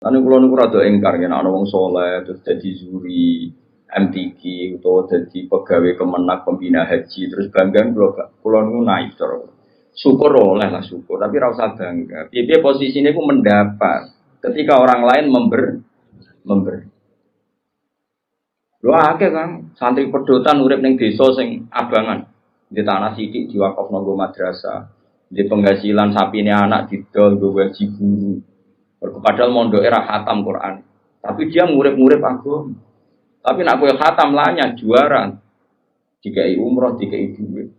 Anu kula niku rada engkar yen ana wong saleh terus dadi juri MTQ utawa dadi pegawai Kemenak pembina haji terus bangga kula niku naik cara. Syukur oleh lah syukur tapi ra usah bangga. Piye posisine ku mendapat ketika orang lain memberi. Lho akeh kan santri pedotan urip ning desa sing abangan. Di tanah sithik diwakafno nggo madrasah. Di penghasilan sapine anak didol nggo gaji guru. Padahal mondoke ra khatam Quran. Tapi dia ngurip-ngurip agama. Tapi nak kowe khatam lanya juara. Dikai umroh, dikai duit.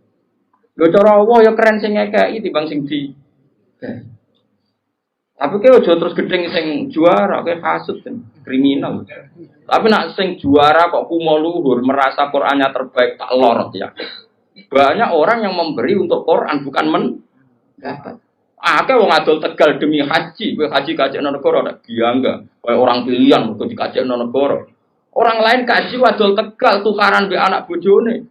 Lho cara Allah ya keren sing ngekeki timbang sing di. Tapi kowe aja terus gedeng sing juara, kowe hasud kan kriminal. Tapi nak sing juara kok kumo luhur, merasa Qur'annya terbaik tak lorot ya. Banyak orang yang memberi untuk Quran bukan mendapat. Akeh wong adol Tegal demi haji, kowe haji kajekno negara ndak biangga, kowe orang pilihan mergo dikajekno negara. Orang lain kaji adol Tegal tukaran mbek anak bojone.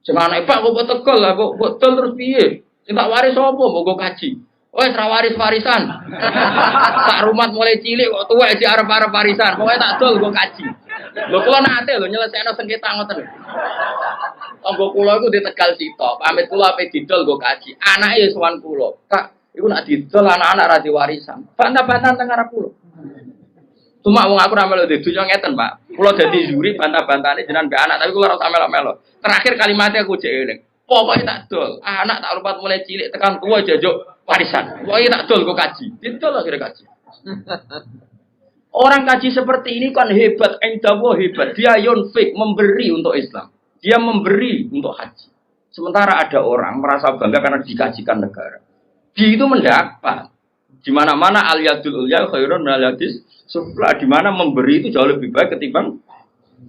Sing anak Pak kok Tegal lah kok betul terus piye? Sing tak waris sapa mbok kaji? Wes ra waris-warisan. Tak rumat mulai cilik kok tuwek di arep-arep warisan. Pokoke tak dol kok kaji. Lho kula nate lho nyelesekno sengketa ngoten. Tanggo kula iku di Tegal sitok, pamit kula ape didol nggo kaji. Anake ya sowan kula. Kak, iku nak didol anak-anak ra diwarisan. Bantah-bantahan teng arep kula. Cuma wong aku ra melu di dunya ngeten, Pak. Kula dadi juri bantah-bantahane jenengan mbek anak, tapi kula ora usah melok-melok. Terakhir kalimatnya aku jek eling. Pokoke tak dol. Anak tak rupat mulai cilik tekan tua jajuk warisan. Pokoke tak dol nggo kaji. Didol akhire kaji. Orang kaji seperti ini kan hebat, endawo hebat. Dia yunfik memberi untuk Islam. Dia memberi untuk haji. Sementara ada orang merasa bangga karena dikajikan negara. Dia itu mendapat. Di mana-mana al-yadul ulya khairun minal yadis sufla. Di mana memberi itu jauh lebih baik ketimbang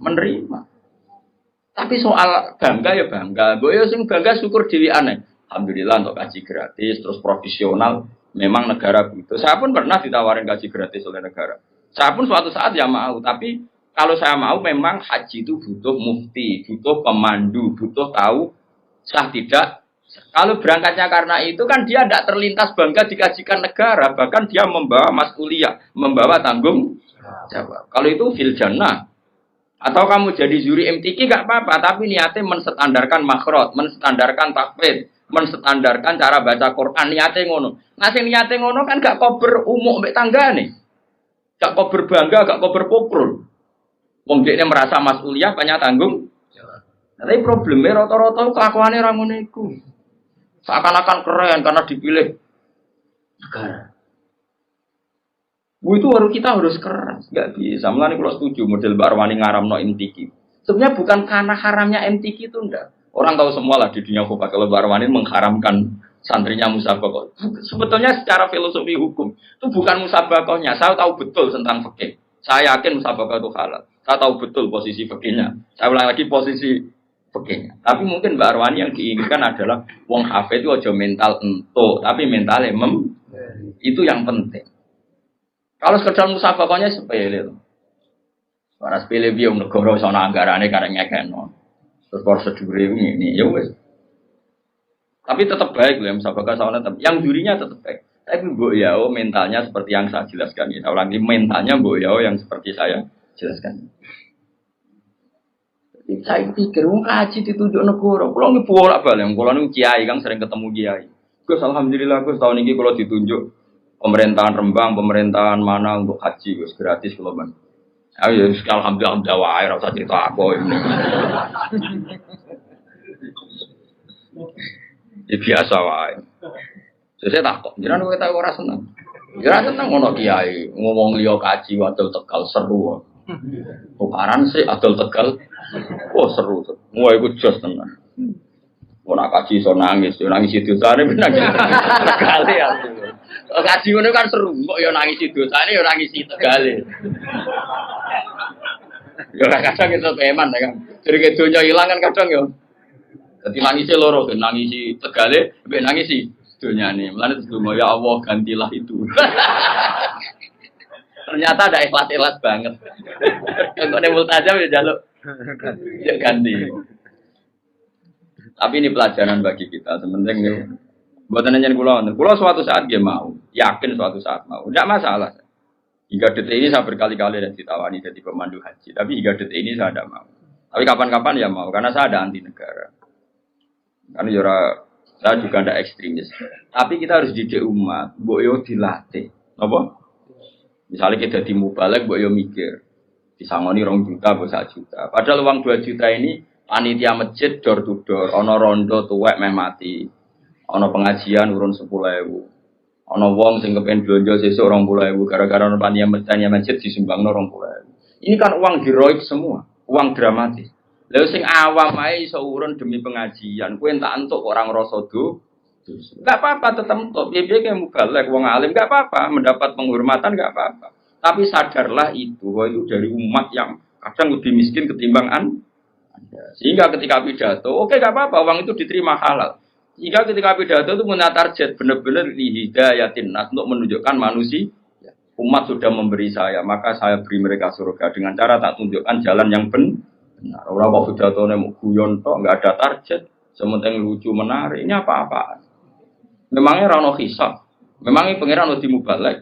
menerima. Tapi soal bangga ya bangga. Gue sing bangga syukur diri aneh. Alhamdulillah untuk kaji gratis, terus profesional. Memang negara butuh. Saya pun pernah ditawarin kaji gratis oleh negara. Saya pun suatu saat ya mau, tapi kalau saya mau memang haji itu butuh mufti, butuh pemandu, butuh tahu sah tidak. Kalau berangkatnya karena itu kan dia tidak terlintas bangga dikajikan negara, bahkan dia membawa mas'uliyah, membawa tanggung jawab. Kalau itu fil jannah. Atau kamu jadi juri MTQ gak apa-apa, tapi niatnya menstandarkan makhraj, menstandarkan tahfidz, menstandarkan cara baca Quran, niatnya ngono. Nah sing niatnya ngono kan gak kober umuk mbek tanggane. Gak kau berbangga, gak kau berpokrol. Wong dekne merasa mas'uliyah banyak tanggung. Tapi problemnya rata-rata kelakuannya ra ngono iku. Seakan-akan keren karena dipilih negara. Itu baru kita harus keras, enggak bisa. Mulane kula setuju model Mbak Arwani ngaramno MTQ. Sebenarnya bukan karena haramnya MTQ itu enggak. Orang tahu semua lah di dunia hukum kalau Mbak Arwani mengharamkan santrinya musabakoh. Sebetulnya secara filosofi hukum itu bukan musabakohnya. Saya tahu betul tentang fikih. Saya yakin musabakoh itu halal. Saya tahu betul posisi fikihnya. Saya ulang lagi posisi fikihnya. Tapi mungkin Mbak Arwani yang diinginkan adalah wong hafid itu aja mental entuk, tapi mentalnya itu yang penting. Kalau sekedar musabakohnya sepele loh. Para sepele biar negara sono anggarane kareng ngekeno. Terus prosedur ini ya wes. Tapi tetap baik loh yang musabakah soalnya tetap. Yang jurinya tetap baik. Tapi Mbok Yao mentalnya seperti yang saya jelaskan ini. Orang ini mentalnya Mbok Yao yang seperti saya jelaskan. Jadi saya pikir wong kaji ditunjuk negara. Kalau nggih bolak-balik, kalau niku kiai kan sering ketemu kiai. Gus alhamdulillah Gus tahun ini kalau ditunjuk pemerintahan Rembang, pemerintahan mana untuk haji Gus gratis kalau Bang. Ayo alhamdulillah wae ora usah cerita aku ini. Ya biasa wae. Saya takut, jenengan kowe tak ora seneng. Ya seneng ngono kiai, ngomong liya kaji wadul Tegal seru. Tukaran sih adol Tegal. Oh seru tuh. Wah iku jos tenan. Ora kaji iso nangis, yo nangis dosane nangis. Tegale ya. Kaji ngono kan seru, kok yo nangis dosane yo nangis Tegale. Yo kadang itu teman kan. Jadi donya ilang kan kadang yo. Dadi nangisi loro, nangisi Tegale, mbek nangisi dunyane. Mulane sedonga ya Allah gantilah itu. Ternyata ada ikhlas-ikhlas banget. Kalau nek multajam ya jaluk ya ganti. Tapi ini pelajaran bagi kita. Sementing buatan nyen kula suatu saat dia mau, yakin suatu saat mau. Enggak masalah. Hingga detik ini saya berkali-kali dan ditawani jadi pemandu haji. Tapi hingga detik ini saya tidak mau. Tapi kapan-kapan ya mau, karena saya ada anti negara. Karena yura, saya juga tidak ekstremis. Tapi kita harus didik umat, boyo dilatih. Apa? Misalnya kita di mubalek, boyo mikir. Disangoni 2 juta, 1 juta. Padahal uang 2 juta ini, panitia masjid door to door. Ono rondo tuwek meh mati. Ono pengajian urun 10.000. Ono wong sing kepen blonjo sesuk 20.000 gara-gara ono panitia masjid disumbangno 20.000. Ini kan uang heroik semua, uang dramatis. Lha sing awam ae iso urun demi pengajian, kowe entak entuk orang rasa do. Enggak apa-apa tetep entuk, piye-piye ke mubalek wong alim enggak apa-apa, mendapat penghormatan enggak apa-apa. Tapi sadarlah itu dari umat yang kadang lebih miskin ketimbang Anda. Sehingga ketika pidato, oke enggak apa-apa, uang itu diterima halal. Jika ketika pidato itu punya target benar-benar lihidayatin nas untuk menunjukkan manusia umat sudah memberi saya, maka saya beri mereka surga dengan cara tak tunjukkan jalan yang benar. Orang kok pidatonya mau guyon tok, nggak ada target, sementing lucu menarik, ini apa-apaan. Memangnya rano hisab, memangnya pangeran udah mubalek.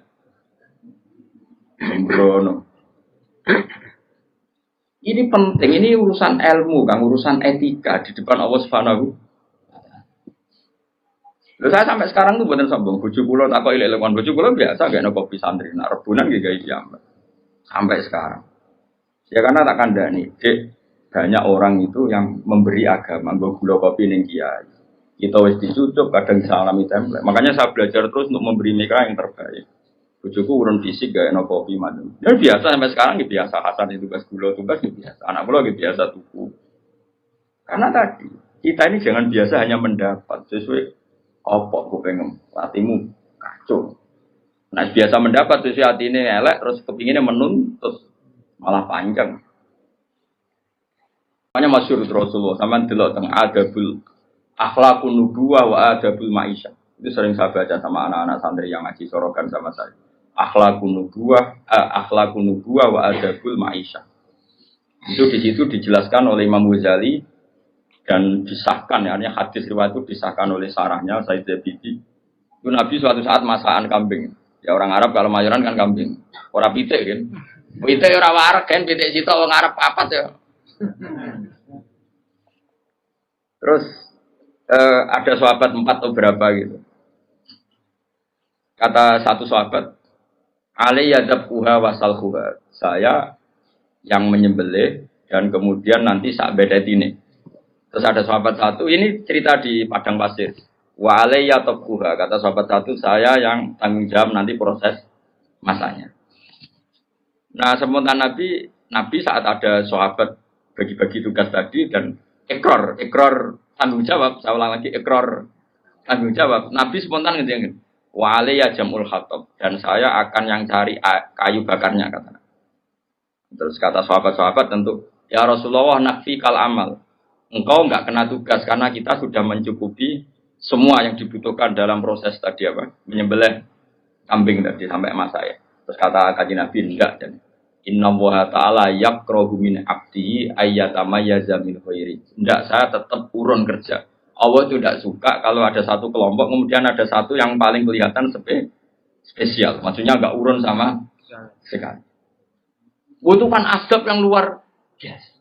Sembrono. Ini penting, ini urusan ilmu, kan urusan etika di depan Allah Subhanahu. Loh, saya sampai sekarang tuh bener sombong. Bojo kula tak kok ilek-elekan bojo kula biasa gak ono kopi santri, nak rebunan nggih gawe piyambak. Sampai sekarang. Ya karena tak kandhani, Dek, banyak orang itu yang memberi agama, nggo gula kopi ning kiai. Kita wis dicucuk kadang salami template. Makanya saya belajar terus untuk memberi mereka yang terbaik. Bojoku urun fisik gak ono kopi madem. Ya biasa sampai sekarang ya biasa Hasan itu tugas gula tugas ya biasa. Anak kula ya biasa tuku. Karena tadi kita ini jangan biasa hanya mendapat sesuai opok kupengem, hatimu kacau. Nah biasa mendapat sesuai hati ini elek, terus kepinginnya menuntut malah panjang. Makanya masyhur Rasulullah, sama delok teng adabul akhlakun nubuwah wa adabul maisha. Itu sering saya baca sama anak-anak santri yang ngaji sorokan sama saya. Akhlakun nubuwah wa adabul maisha. Itu di situ dijelaskan oleh Imam Ghazali. Dan disahkan, ya, hadis riwayat itu disahkan oleh sarahnya Said Zabidi. Itu Nabi suatu saat masakan kambing. Ya orang Arab kalau mayoran kan kambing. Orang pitik kan. Pitik orang warak kan, pitik sitok orang Arab papat ya. Terus ada sahabat 4 atau berapa gitu. Kata satu sahabat, Ali yadabkuha wasalkuha. Saya yang menyembelih dan kemudian nanti sak bedet ini. Terus ada sahabat satu, ini cerita di padang pasir. Wa alayya tabkuha, kata sahabat satu, saya yang tanggung jawab nanti proses masaknya. Nah, sementara Nabi saat ada sahabat bagi-bagi tugas tadi dan ikrar tanggung jawab, saya ulang lagi ikrar tanggung jawab. Nabi spontan ngene, wa alayya jamul hatab, dan saya akan yang cari kayu bakarnya kata. Terus kata sahabat-sahabat tentu, ya Rasulullah nakfi kal amal. Engkau enggak kena tugas karena kita sudah mencukupi semua yang dibutuhkan dalam proses tadi apa? Menyembelih kambing tadi sampai masak ya. Terus kata kaji Nabi enggak dan Inna wa ta'ala yakrahu min abdi ayyatamayyaza min khairi. Enggak, saya tetap urun kerja. Allah itu tidak suka kalau ada satu kelompok kemudian ada satu yang paling kelihatan spesial. Maksudnya enggak urun sama sekali. Butuhkan adab yang luar biasa.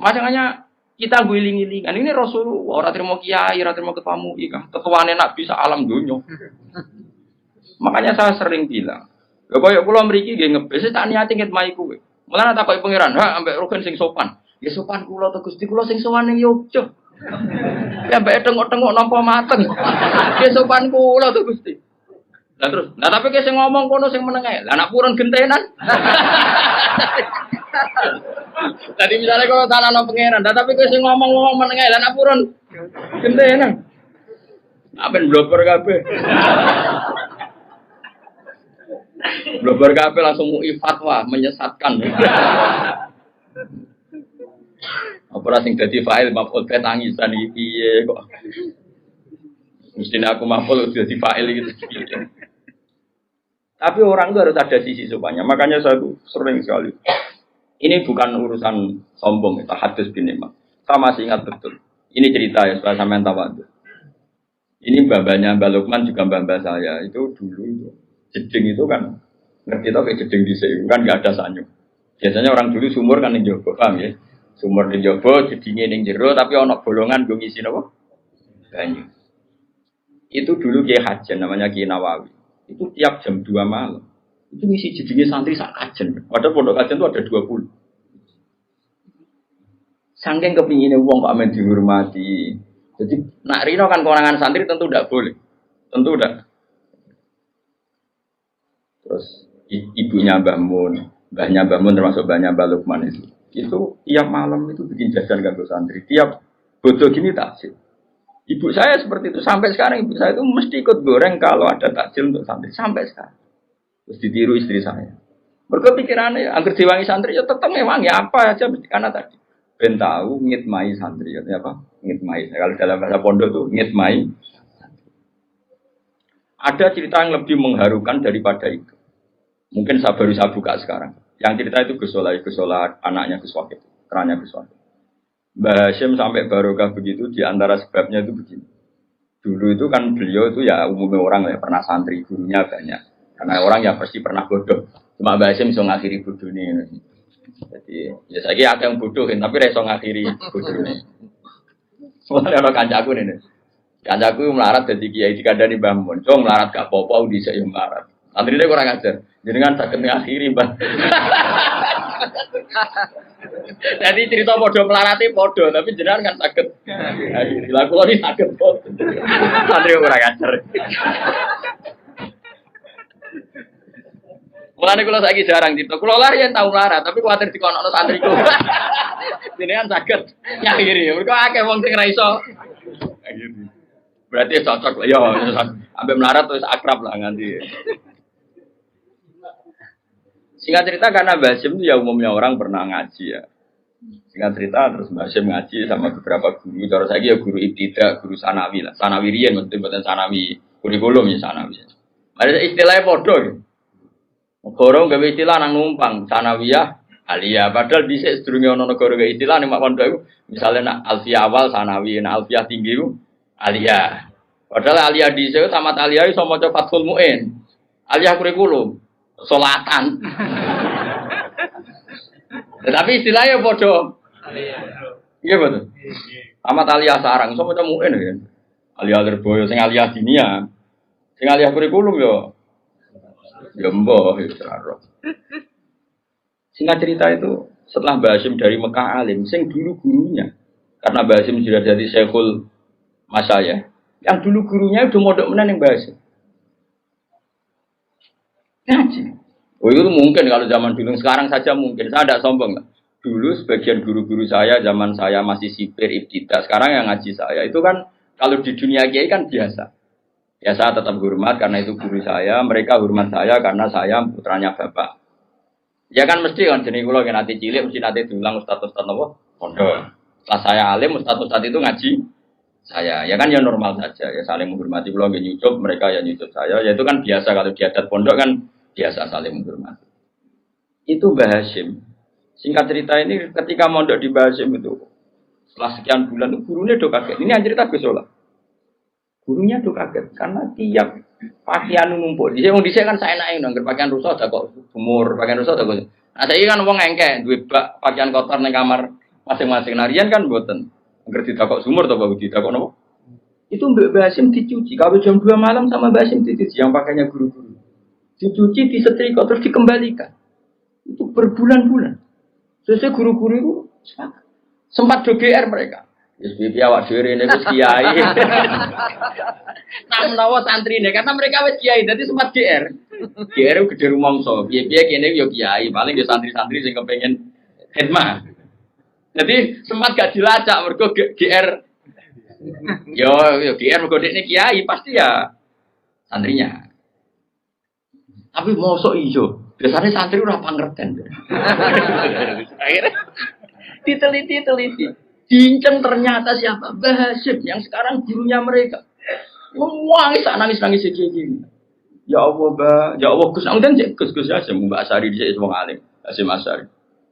Makanya kita guling-gilingan. Ini Rasulullah, orang terima kiai, orang terima ketua MUI, ketuaan enak bisa alam dunia. Makanya saya sering bilang, ya kaya kula mriki nggih ngebes tak niati ngitmai kowe. Mulane tak koyo pangeran, ha ambek rugen sing sopan. Ya sopan kula to Gusti, kula sing sowan ning Yogya. Ya ambek tengok-tengok nampa mateng. Ya sopan kula to Gusti. Lah terus, nah tapi ki sing ngomong kono sing meneng ae. Lah anak purun gentenan. Tadi misalnya kalau tanah no pangeran, tapi kalau sih ngomong menengah, dan apurun, gentenan. Apen blober kabeh. Blober kabeh langsung mui fatwa menyesatkan. Apa sing dadi file maful tangisan iki kok. Mestinya aku maful udah di file gitu. Tapi orang itu harus ada sisi sopannya. Makanya saya tuh sering sekali. Ini bukan urusan sombong, itu hadis bin Imam. Saya masih ingat betul. Ini cerita ya, supaya sampean tahu. Ini babanya Mbak Lukman juga mbak saya. Itu dulu itu jeding itu kan Ngerti tau kayak jeding dhisik kan enggak ada sanyu. Biasanya orang dulu sumur kan ning jaba, paham ya? Sumur ning jaba, jedinge ning jero tapi ana bolongan nggo ngisi napa? Banyu. Itu dulu Kiai Hajan namanya Kiai Nawawi. Itu tiap jam 2 malam. Itu ngisi jedinge santri sak kajen. Padahal pondok kajen itu ada 20. Saking kepingine wong kok amen dihormati. Jadi nak rino kan kewenangan santri tentu tidak boleh. Tentu tidak. Terus ibunya Mbah Mun, mbahnya Mbah Mun termasuk mbahnya Mbah Lukman itu. Itu tiap malam itu bikin jajan kanggo santri. Tiap bodoh gini takjil. Ibu saya seperti itu sampai sekarang ibu saya itu mesti ikut goreng kalau ada takjil untuk santri sampai sekarang. Terus ditiru istri saya. Mergo pikirannya angger diwangi santri ya tetep ngewangi apa aja mesti karena tadi. Ben tahu ngitmai santri artinya apa? Ngitmai. Kalau dalam bahasa pondok tuh ngitmai. Ada cerita yang lebih mengharukan daripada itu. Mungkin saya baru saya buka sekarang. Yang cerita itu Gus Solah anaknya Gus Wakil, kerannya Gus Wakil. Mbah Hashim sampai barokah begitu di antara sebabnya itu begini. Dulu itu kan beliau itu ya umumnya orang ya pernah santri, gurunya banyak. Karena orang ya pasti pernah bodoh. Cuma Mbah Hashim bisa ngakhiri bodoh ini. Jadi ya saya kira ada yang bodoh kan, tapi reso ngakhiri bodoh ini. Soalnya ada kancaku nih. Kancaku melarat jadi kiai dikandani Mbah Mun. Cuma melarat gak apa-apa di saya melarat. Santri dia kurang ajar. Jenengan saged ngakhiri, Mbah. Jadi cerita podo melarati podo, tapi jenengan kan saged ngakhiri. Lah kula iki saged podo. Santri kurang ajar. Mulane kula saiki jarang cerita. Kula lah yen tau melarat, tapi kuwatir dikonokno santriku. Jenengan saged ngakhiri. Mergo akeh wong sing ra iso. Berarti cocok lah ya. Sampai melarat terus akrab lah nganti. Singkat cerita karena Mbah Hashim itu ya umumnya orang pernah ngaji ya. Singkat cerita terus Mbah Hashim ngaji sama beberapa guru. Cara saya ya guru ibtidah, guru sanawi lah. Sanawi riyen maksudnya bukan sanawi kurikulum ya sanawi. Ada istilahnya podo ya. Negara gawe istilah nang numpang sanawiyah aliyah. Padahal dhisik sedurunge ana negara gawe istilah ning mak pondok iku misale nak alfiyah awal sanawi, nak alfiyah tinggi iku aliyah. Padahal aliyah dhisik tamat aliyah iso maca Fathul Muin. Aliyah kurikulum salatan. Tetapi istilahnya podo. Iya betul. Tamat aliyah sarang iso maca Muin ya. Aliyah Lirboyo sing aliyah dinia. Sing aliyah kurikulum yo ya mbah ya. Singkat cerita itu setelah Mbah Hashim dari Mekah alim, sing dulu gurunya karena Mbah Hashim sudah jadi Syekhul Masayah, yang dulu gurunya udah modok menan yang Mbah Hashim. Ngaji. Oh itu mungkin kalau zaman dulu, sekarang saja mungkin. Saya tidak sombong lah. Dulu sebagian guru-guru saya zaman saya masih sipir ibtidah, sekarang yang ngaji saya itu kan kalau di dunia kiai kan biasa. Ya saya tetap hormat karena itu guru saya, mereka hormat saya karena saya putranya bapak. Ya kan mesti kan jenis kula yen ati cilik mesti nanti diulang ustaz-ustaz napa? Pondok. Setelah saya alim ustaz-ustaz itu ngaji saya. Ya kan ya normal saja ya saling menghormati kula nggih nyucup, mereka ya nyucup saya. Ya itu kan biasa kalau di adat pondok kan biasa saling menghormati. Itu Mbah Hashim. Singkat cerita ini ketika mondok di Mbah Hashim itu setelah sekian bulan itu gurunya do kaget. Ini yang cerita Gus Solah. Gurunya tuh kaget karena tiap pakaian numpuk. Di sini kan saya naik nangger pakaian rusak ada kok umur pakaian rusak ada kok. Nah saya kan wong engke duwe bak pakaian kotor nang kamar masing-masing. Narian kan mboten. Angger ditakok sumur to bagus ditakok napa? Itu Mbak Hashim dicuci. Kalau jam 2 malam sama Mbak Hashim dicuci yang pakainya guru-guru. Dicuci, disetrika terus dikembalikan. Itu berbulan-bulan. Sesuai guru-guru itu sempat do GR mereka. Wis piye awak dhewe rene wis kiai. Nah menawa santrine karena mereka wis kiai dadi sempat GR. GR ku gede rumangsa. Piye-piye kene yo kiai, paling yo santri-santri sing kepengin khidmah. Jadi sempat gak dilacak mergo GR. Yo GR mergo dekne kiai pasti ya santrinya. Tapi mosok iso. Biasanya santri ora pangerten. Akhirnya diteliti. Diinceng ternyata siapa? Mbah Hashim yang sekarang gurunya mereka. Nangis gini. Ya Allah, ya Allah Gus Angdan Gus Hashim Mbak Asari dhisik wong alim. Hashim Asari.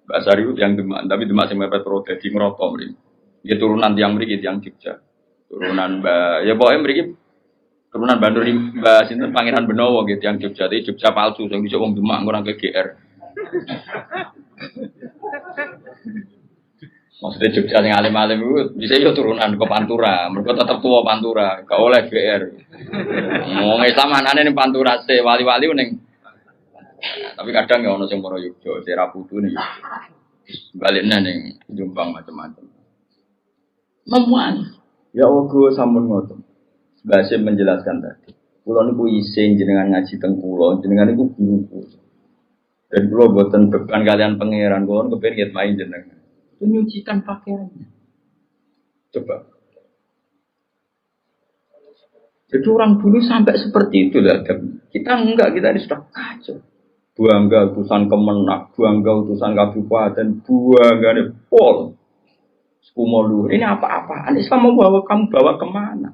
Mbak Asari itu yang Demak, tapi Demak sing mepet pro dadi ngroko mriki. Dia turunan tiyang mriki tiyang Jogja. Turunan Mbak ya pokoke mriki Turunan Bandur Mbak Sinten Pangeran Benowo gitu yang Jogja, tapi Jogja palsu, yang bisa wong Demak ngurang ke GR. Maksudnya Jogja yang alim-alim itu bisa yo turunan ke Pantura, mereka tetap tua Pantura, gak oleh GR. Ngomong Islam anane ning Pantura se wali-wali ning. Tapi kadang ya ono sing moro Yogya, Sera Putu nih. Baliknya ning Jombang macam-macam. Memuan. Ya ogo sampun ngoten. Basim menjelaskan tadi. Kulo niku isin jenengan ngaji teng kulo, jenengan niku guru. Dan kulo boten beban kalian pangeran, kulo kepengin main jenengan. Menyucikan pakaiannya. Coba. Jadi orang dulu sampai seperti itu lah. Kita enggak, kita ini sudah kacau. Buangga utusan Kemenak, buangga utusan kabupaten, buangga pol. Kumolu. Ini apa-apaan? Islam mau bawa kamu bawa kemana?